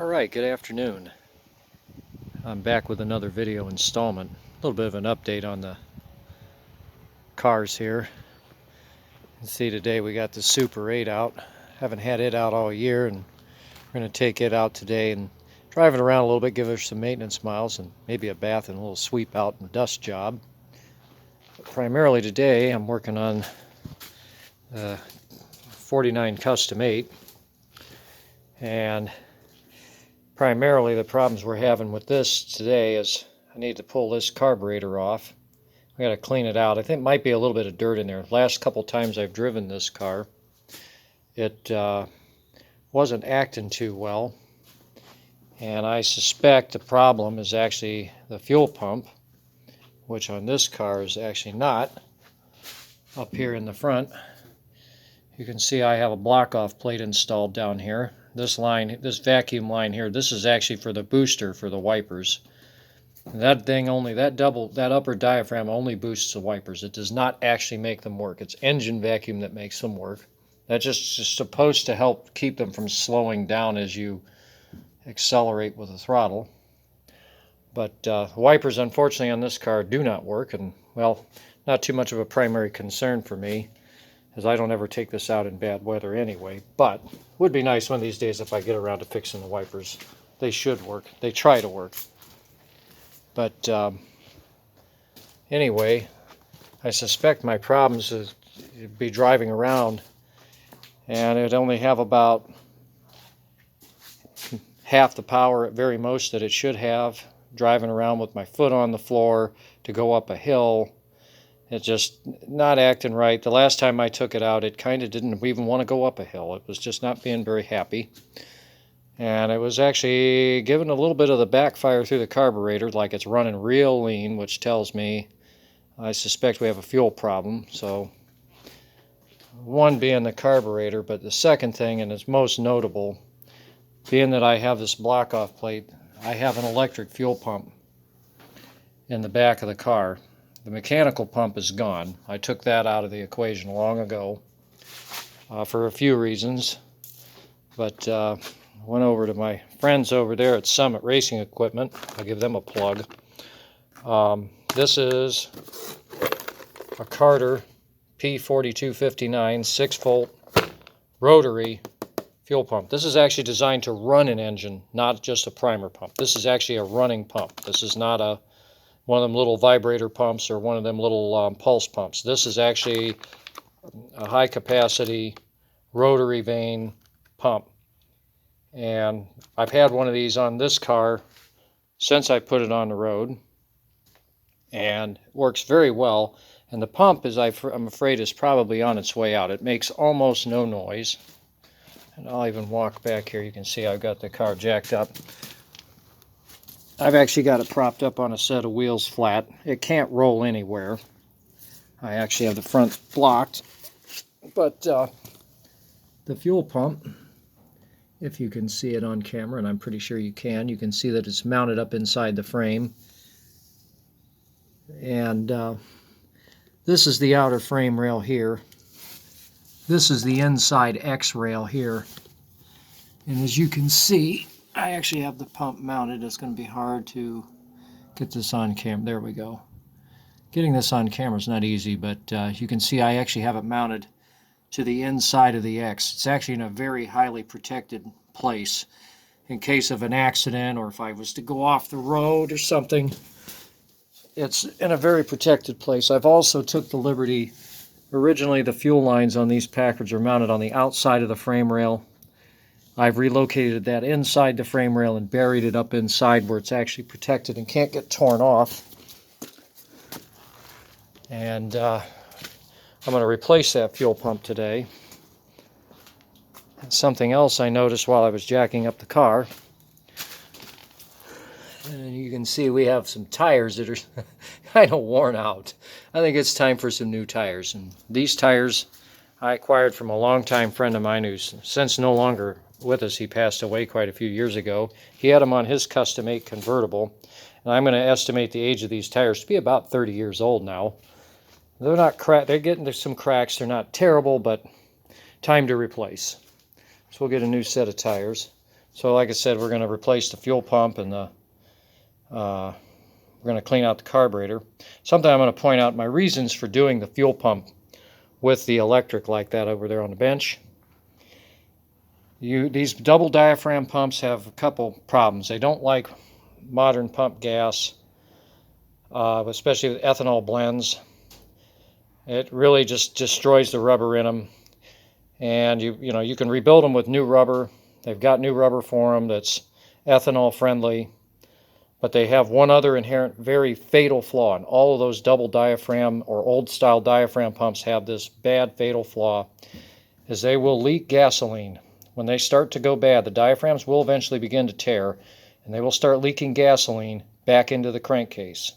Alright, good afternoon. I'm back with another video installment. A little bit of an update on the cars here. You can see today we got the Super 8 out. Haven't had it out all year, and we're going to take it out today and drive it around a little bit, give it some maintenance miles and maybe a bath and a little sweep out and dust job. But primarily today I'm working on the 49 Custom 8, and primarily the problems we're having with this today is I need to pull this carburetor off. We got to clean it out. I think it might be a little bit of dirt in there. Last couple times I've driven this car, it wasn't acting too well, and I suspect the problem is actually the fuel pump, which on this car is actually not. Up here in the front you can see I have a block-off plate installed down here. This line, this vacuum line here, this is actually for the booster for the wipers. That thing only, that upper diaphragm only boosts the wipers. It does not actually make them work. It's engine vacuum that makes them work. That's just supposed to help keep them from slowing down as you accelerate with the throttle. But wipers, unfortunately, on this car do not work, and well, not too much of a primary concern for me, as I don't ever take this out in bad weather anyway. But it would be nice one of these days if I get around to fixing the wipers. They should work. They try to work. But anyway, I suspect my problems is be driving around, and it'd only have about half the power at very most that it should have, driving around with my foot on the floor to go up a hill. It's just not acting right. The last time I took it out, it kind of didn't even want to go up a hill. It was just not being very happy. And it was actually giving a little bit of the backfire through the carburetor, like it's running real lean, which tells me I suspect we have a fuel problem. So one being the carburetor, but the second thing, and it's most notable, being that I have this block-off plate, I have an electric fuel pump in the back of the car. The mechanical pump is gone. I took that out of the equation long ago for a few reasons. But went over to my friends over there at Summit Racing Equipment. I'll give them a plug. This is a Carter P4259 6-volt rotary fuel pump. This is actually designed to run an engine, not just a primer pump. This is actually a running pump. This is not one of them little vibrator pumps or one of them little pulse pumps. This is actually a high capacity rotary vane pump. And I've had one of these on this car since I put it on the road, and it works very well. And the pump, I'm afraid, is probably on its way out. It makes almost no noise. And I'll even walk back here. You can see I've got the car jacked up. I've actually got it propped up on a set of wheels flat. It can't roll anywhere. I actually have the front blocked. But the fuel pump, if you can see it on camera, and I'm pretty sure you can see that it's mounted up inside the frame. And this is the outer frame rail here. This is the inside X rail here. And as you can see, I actually have the pump mounted. It's going to be hard to get this on camera. There we go. Getting this on camera is not easy, but you can see I actually have it mounted to the inside of the X. It's actually in a very highly protected place in case of an accident, or if I was to go off the road or something. It's in a very protected place. I've also took the liberty, originally the fuel lines on these Packards are mounted on the outside of the frame rail. I've relocated that inside the frame rail and buried it up inside where it's actually protected and can't get torn off. And I'm going to replace that fuel pump today. And something else I noticed while I was jacking up the car, and you can see we have some tires that are kind of worn out. I think it's time for some new tires. And these tires I acquired from a longtime friend of mine who's since no longer with us. He passed away quite a few years ago. He had them on his Custom 8 convertible, and I'm going to estimate the age of these tires to be about 30 years old now. They're not cracked. They're getting some cracks. They're not terrible, but time to replace. So we'll get a new set of tires. So like I said, we're going to replace the fuel pump and we're going to clean out the carburetor. Something I'm going to point out, my reasons for doing the fuel pump with the electric like that over there on the bench. These double diaphragm pumps have a couple problems. They don't like modern pump gas, especially with ethanol blends. It really just destroys the rubber in them. And you can rebuild them with new rubber. They've got new rubber for them that's ethanol friendly. But they have one other inherent, very fatal flaw. And all of those double diaphragm or old style diaphragm pumps have this bad fatal flaw, is they will leak gasoline. When they start to go bad, the diaphragms will eventually begin to tear, and they will start leaking gasoline back into the crankcase.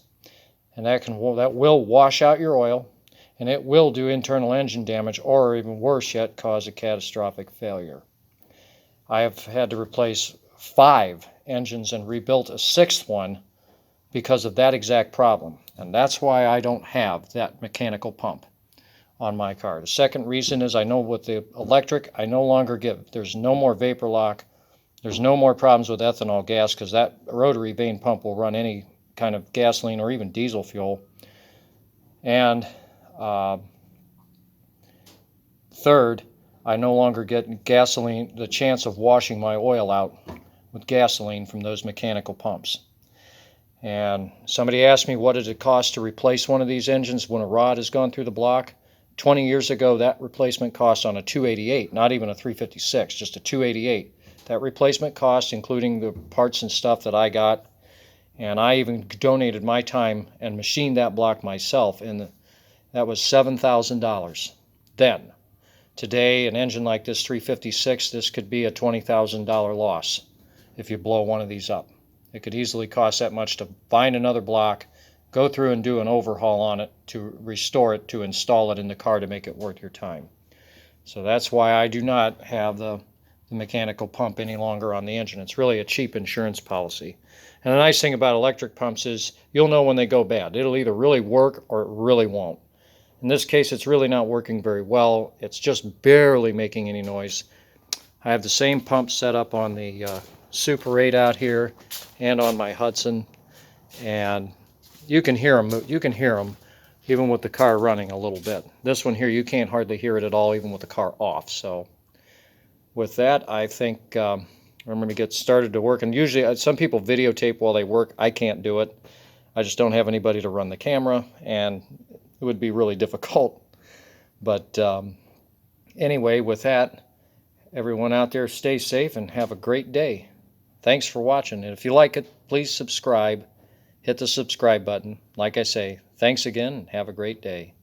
And that will wash out your oil, and it will do internal engine damage, or even worse yet, cause a catastrophic failure. I have had to replace 5 engines and rebuilt a 6th one because of that exact problem. And that's why I don't have that mechanical pump on my car. The second reason is I know with the electric, I no longer there's no more vapor lock. There's no more problems with ethanol gas because that rotary vane pump will run any kind of gasoline or even diesel fuel. And third, I no longer get the chance of washing my oil out with gasoline from those mechanical pumps. And somebody asked me, what does it cost to replace one of these engines when a rod has gone through the block? 20 years ago, that replacement cost on a 288, not even a 356, just a 288. That replacement cost, including the parts and stuff that I got, and I even donated my time and machined that block myself, and that was $7,000 then. Today, an engine like this 356, this could be a $20,000 loss if you blow one of these up. It could easily cost that much to find another block, go through and do an overhaul on it to restore it, to install it in the car to make it worth your time. So that's why I do not have the mechanical pump any longer on the engine. It's really a cheap insurance policy. And the nice thing about electric pumps is you'll know when they go bad. It'll either really work or it really won't. In this case, it's really not working very well. It's just barely making any noise. I have the same pump set up on the Super 8 out here and on my Hudson, and you can hear them. You can hear them even with the car running a little bit. This one here, you can't hardly hear it at all, even with the car off. So with that, I think I'm going to get started to work. And usually, some people videotape while they work. I can't do it. I just don't have anybody to run the camera, and it would be really difficult. But anyway, with that, everyone out there, stay safe and have a great day. Thanks for watching. And if you like it, please subscribe. Hit the subscribe button. Like I say, thanks again and have a great day.